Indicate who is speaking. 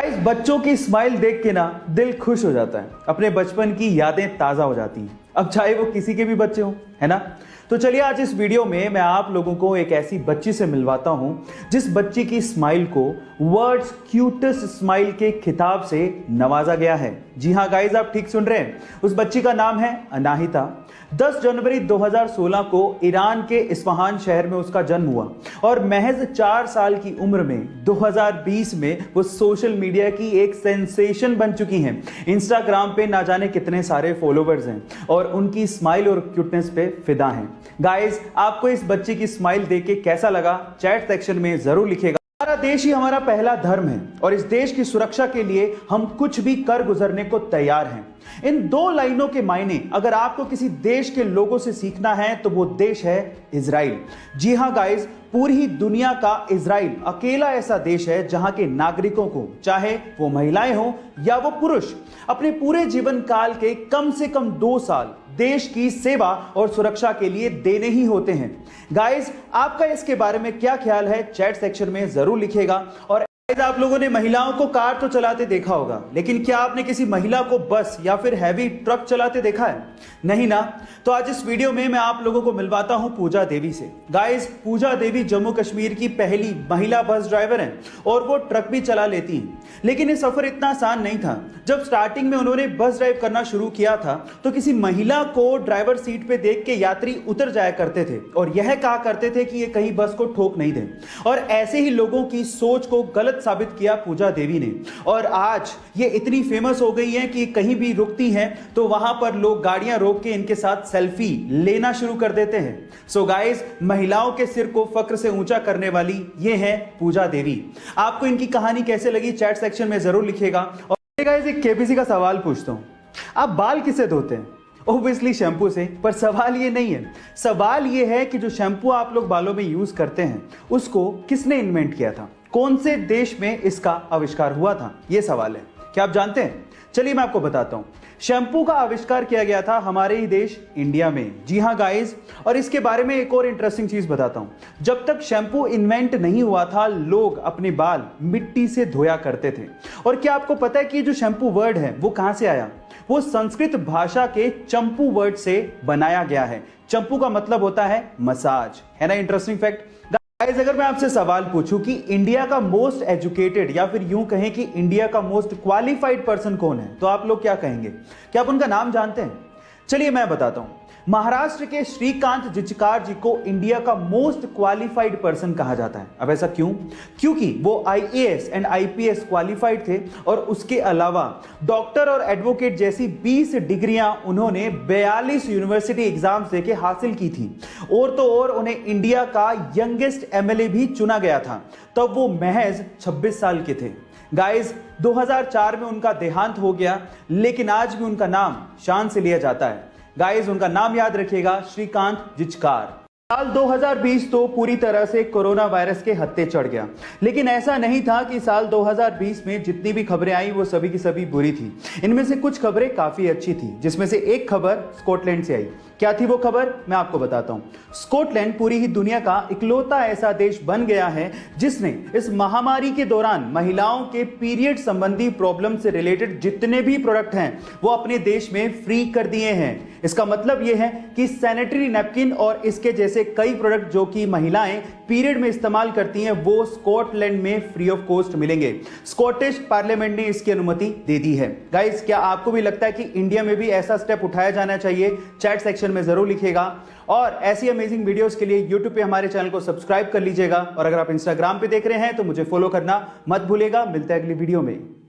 Speaker 1: Guys, बच्चों की smile देख के ना दिल खुश हो जाता है, अपने बचपन की यादें ताजा हो जाती हैं। अब चाहे वो किसी के भी बच्चे हो, है ना। तो चलिए आज इस वीडियो में मैं आप लोगों को एक ऐसी बच्ची से मिलवाता हूं जिस बच्ची की स्माइल को वर्ल्ड्स क्यूटेस्ट स्माइल के खिताब से नवाजा गया है। जी हां गाइस, आप ठीक सुन रहे हैं। उस बच्ची का नाम है अनाहिता। 10 जनवरी 2016 को ईरान के इस्फहान शहर में उसका जन्म हुआ और महज 4 साल की उम्र में 2020 में वो सोशल मीडिया की एक सेंसेशन बन चुकी हैं। इंस्टाग्राम पे ना जाने कितने सारे फॉलोवर्स हैं और उनकी स्माइल और क्यूटनेस पे फिदा हैं। गाइस, आपको इस बच्ची की स्माइल देख के कैसा लगा चैट सेक्शन में जरूर लिखिएगा। हमारा देश ही हमारा पहला धर्म है और इस देश की सुरक्षा के लिए हम कुछ भी कर गुजरने को तैयार हैं। इन 2 लाइनों के मायने अगर आपको किसी देश के लोगों से सीखना है तो वो देश है इजराइल। जी हां गाइस, पूरी दुनिया का इजराइल अकेला ऐसा देश है जहां के नागरिकों को, चाहे वो महिलाएं हो या वो पुरुष, अपने पूरे जीवन काल के कम से कम 2 साल देश की सेवा और सुरक्षा के लिए देने ही होते हैं। गाइस, आपका इसके बारे में क्या ख्याल है चैट सेक्शन में जरूर लिखिएगा। और आप लोगों ने महिलाओं को कार तो चलाते देखा होगा, लेकिन क्या आपने किसी महिला को बस या फिर हैवी ट्रक चलाते देखा है? नहीं ना। तो आज इस वीडियो में मैं आप लोगों को मिलवाता हूं पूजा देवी से। गाइस, पूजा देवी जम्मू कश्मीर की पहली महिला बस ड्राइवर हैं और वो ट्रक भी चला लेती हैं। लेकिन ये सफर इतना आसान नहीं था। जब स्टार्टिंग में उन्होंने बस ड्राइव करना शुरू किया था तो किसी महिला को ड्राइवर सीट पे देख के यात्री उतर जाया करते थे और यह कहा करते थे कि ये कहीं बस को ठोक नहीं दे। और ऐसे ही लोगों की सोच को गलत साबित किया पूजा देवी ने और आज ये इतनी फेमस हो गई हैं कि कहीं भी रुकती हैं तो वहां पर लोग गाड़ियां रोक के इनके साथ सेल्फी लेना शुरू कर देते हैं। सो गाइस, महिलाओं के सिर को फक्र से ऊंचा करने वाली ये है पूजा देवी। आपको इनकी कहानी कैसे लगी चैट सेक्शन में जरूर लिखिएगा। और गाइस, एक केबीसी का सवाल पूछता हूं, आप बाल किससे धोते हैं? ओब्वियसली शैम्पू से। पर सवाल ये नहीं है, सवाल ये है कि जो शैम्पू आप लोग बालों में यूज करते हैं उसको किसने इन्वेंट किया था, कौन से देश में इसका आविष्कार हुआ था, यह सवाल है। क्या आप जानते हैं? चलिए मैं आपको बताता हूं। शैम्पू का आविष्कार किया गया था हमारे ही देश इंडिया में। जी हां गाइस, और इसके बारे में एक और इंटरेस्टिंग चीज बताता हूं। जब तक शैम्पू इन्वेंट नहीं हुआ था लोग अपने बाल मिट्टी से धोया करते थे। और क्या आपको पता है कि जो शैम्पू वर्ड है वो कहां से आया? वो संस्कृत भाषा के चंपू वर्ड से बनाया गया है। चंपू का मतलब होता है मसाज, है ना इंटरेस्टिंग फैक्ट। गाइस, अगर मैं आपसे सवाल पूछूं कि इंडिया का मोस्ट एजुकेटेड या फिर यूं कहें कि इंडिया का मोस्ट क्वालिफाइड पर्सन कौन है, तो आप लोग क्या कहेंगे? क्या आप उनका नाम जानते हैं? चलिए मैं बताता हूं। महाराष्ट्र के श्रीकांत जिचकार जी को इंडिया का मोस्ट क्वालिफाइड पर्सन कहा जाता है। अब ऐसा क्यों? क्योंकि वो आईएएस एंड आईपीएस क्वालिफाइड थे और उसके अलावा डॉक्टर और एडवोकेट जैसी 20 डिग्रियां उन्होंने 42 यूनिवर्सिटी एग्जाम्स देके हासिल की थी। और तो और उन्हें इंडिया का यंगेस्ट एमएलए भी चुना गया था। तब वो महज 26 साल के थे। गाइस, 2004 में उनका देहांत हो गया, लेकिन आज भी उनका नाम शान से लिया जाता है। गाइस, उनका नाम याद रखिएगा, श्रीकांत जिचकार। साल 2020 तो पूरी तरह से कोरोना वायरस के हत्थे चढ़ गया, लेकिन ऐसा नहीं था कि साल 2020 में जितनी भी खबरें आई वो सभी की सभी बुरी थी। इनमें से कुछ खबरें काफी अच्छी थी, जिसमें से एक खबर स्कॉटलैंड से आई। क्या थी वो खबर? मैं आपको बताता हूं। स्कॉटलैंड पूरी ही दुनिया का इकलौता ऐसा देश बन गया है जिसने इस महामारी के दौरान महिलाओं के पीरियड संबंधी प्रॉब्लम से रिलेटेड जितने भी प्रोडक्ट हैं वो अपने देश में फ्री कर दिए हैं। इसका मतलब यह है कि सैनिटरी नैपकिन और इसके जैसे कई प्रोडक्ट जो कि महिलाएं पीरियड में इस्तेमाल करती हैं वो स्कॉटलैंड में फ्री ऑफ कॉस्ट मिलेंगे। स्कॉटिश पार्लियामेंट ने इसकी अनुमति दे दी है। गाइस, क्या आपको भी लगता है कि इंडिया में भी ऐसा स्टेप उठाया जाना चाहिए? चैट सेक्शन में जरूर लिखिएगा। और ऐसी अमेजिंग वीडियोस के लिए YouTube पे हमारे चैनल को सब्सक्राइब कर लीजिएगा और अगर आप Instagram पे देख रहे हैं तो मुझे फॉलो करना मत भूलिएगा। मिलते हैं अगली वीडियो में।